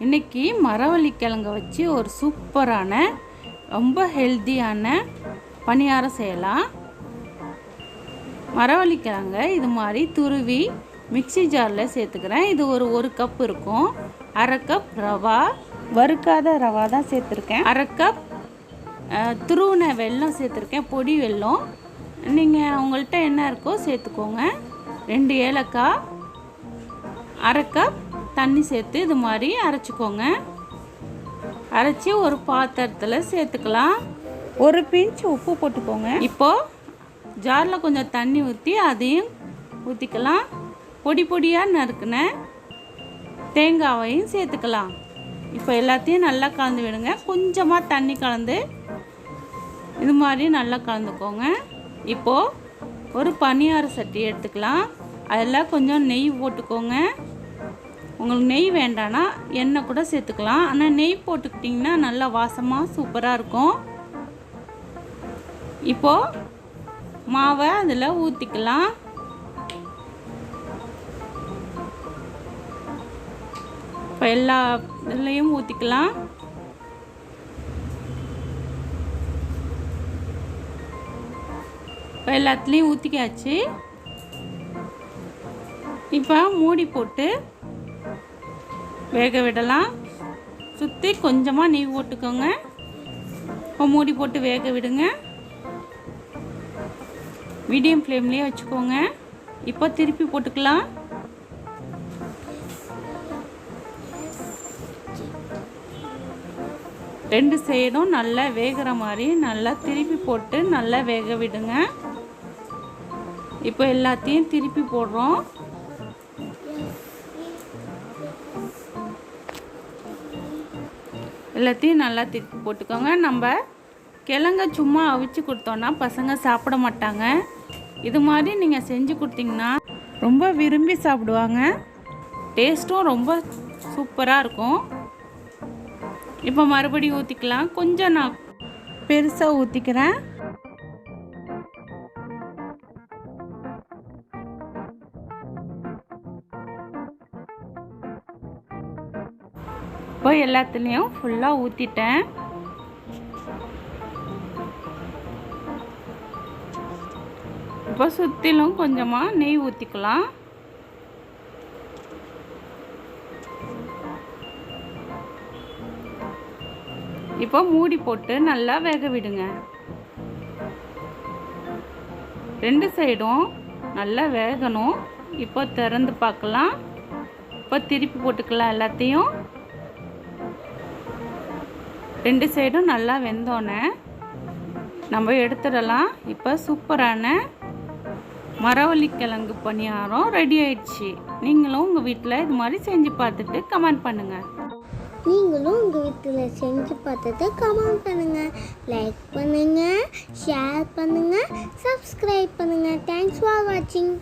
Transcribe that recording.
இன்னைக்கு மரவள்ளிக்கிழங்க வச்சு ஒரு சூப்பரான ரொம்ப ஹெல்த்தியான பணியாரம் செய்யலாம். மரவள்ளிக்கிழங்க இது மாதிரி துருவி மிக்ஸி ஜாரில் சேர்த்துக்கிறேன். இது ஒரு கப் இருக்கும். அரை கப் ரவா, வறுக்காத ரவா தான் சேர்த்துருக்கேன். அரை கப் துருவின வெல்லம் சேர்த்துருக்கேன், பொடி வெல்லம். நீங்கள் உங்கள்கிட்ட என்ன இருக்கோ சேர்த்துக்கோங்க. 2 ஏலக்காய், அரை கப் தண்ணி சேர்த்து இது மாதிரி அரைச்சிக்கோங்க. அரைச்சி ஒரு பாத்திரத்தில் சேர்த்துக்கலாம். ஒரு பிஞ்ச் உப்பு போட்டுக்கோங்க. இப்போது ஜாரில் கொஞ்சம் தண்ணி ஊற்றி அதையும் ஊற்றிக்கலாம். பொடி பொடியாக நறுக்குன தேங்காவையும் சேர்த்துக்கலாம். இப்போ எல்லாத்தையும் நல்லா கலந்து விடுங்க. கொஞ்சமாக தண்ணி கலந்து இது மாதிரி நல்லா கலந்துக்கோங்க. இப்போது ஒரு பணியார சட்டி எடுத்துக்கலாம். அதில் கொஞ்சம் நெய் போட்டுக்கோங்க. உங்களுக்கு நெய் வேண்டான்னா எண்ணெய் கூட சேர்த்துக்கலாம். ஆனால் நெய் போட்டுக்கிட்டிங்கன்னா நல்லா வாசமாக சூப்பராக இருக்கும். இப்போது மாவை அதில் ஊற்றிக்கலாம். இப்போ எல்லா இதுலேயும் ஊற்றிக்கலாம். இப்போ எல்லாத்துலேயும் ஊற்றிக்காச்சு. இப்போ மூடி போட்டு வேக விடலாம். சுற்றி கொஞ்சமாக நெய் போட்டுக்கோங்க. இப்போ மூடி போட்டு வேக விடுங்க. மீடியம் ஃப்ளேம்லேயே வச்சுக்கோங்க. இப்போ திருப்பி போட்டுக்கலாம். ரெண்டு சைடும் நல்லா வேகிற மாதிரி நல்லா திருப்பி போட்டு நல்லா வேக விடுங்க. இப்போ எல்லாத்தையும் திருப்பி போடுறோம். எல்லாத்தையும் நல்லா திருப்பி போட்டுக்கோங்க. நம்ம கிழங்க சும்மா அவிச்சு கொடுத்தோன்னா பசங்க சாப்பிட மாட்டாங்க. இது மாதிரி நீங்கள் செஞ்சு கொடுத்தீங்கன்னா ரொம்ப விரும்பி சாப்பிடுவாங்க. டேஸ்ட்டும் ரொம்ப சூப்பராக இருக்கும். இப்போ மறுபடியும் ஊற்றிக்கலாம். கொஞ்சம் நான் பெருசாக ஊற்றிக்கிறேன். இப்போ எல்லாத்துலேயும் ஃபுல்லாக ஊற்றிட்டேன். இப்போ சுற்றிலும் கொஞ்சமாக நெய் ஊற்றிக்கலாம். இப்போ மூடி போட்டு நல்லா வேக விடுங்க. 2 சைடும் நல்லா வேகணும். இப்போ திறந்து பார்க்கலாம். இப்போ திருப்பி போட்டுக்கலாம். எல்லாத்தையும் 2 சைடும் நல்லா வெந்தோன்னே நம்ம எடுத்துடலாம். இப்போ சூப்பரான மரவள்ளிக்கிழங்கு பணியாரம் ரெடி ஆயிடுச்சு. நீங்களும் உங்கள் வீட்டில் இது மாதிரி செஞ்சு பார்த்துட்டு கமெண்ட் பண்ணுங்கள். நீங்களும் உங்கள் வீட்டில் செஞ்சு பார்த்துட்டு கமெண்ட் பண்ணுங்கள், லைக் பண்ணுங்கள், ஷேர் பண்ணுங்கள், சப்ஸ்கிரைப் பண்ணுங்கள். தேங்க்ஸ் ஃபார் வாட்சிங்.